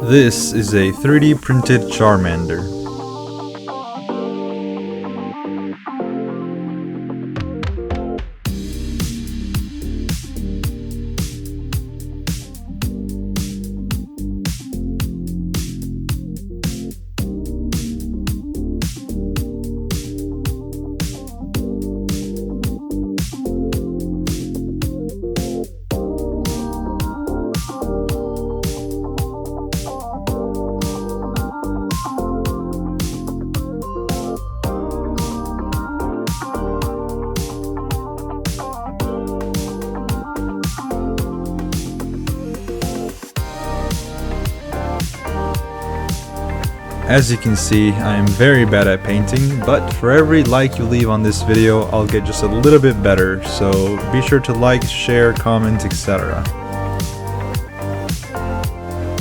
This is a 3D printed Charmander. As you can see, I am very bad at painting, but for every like you leave on this video, I'll get just a little bit better, so be sure to like, share, comment, etc.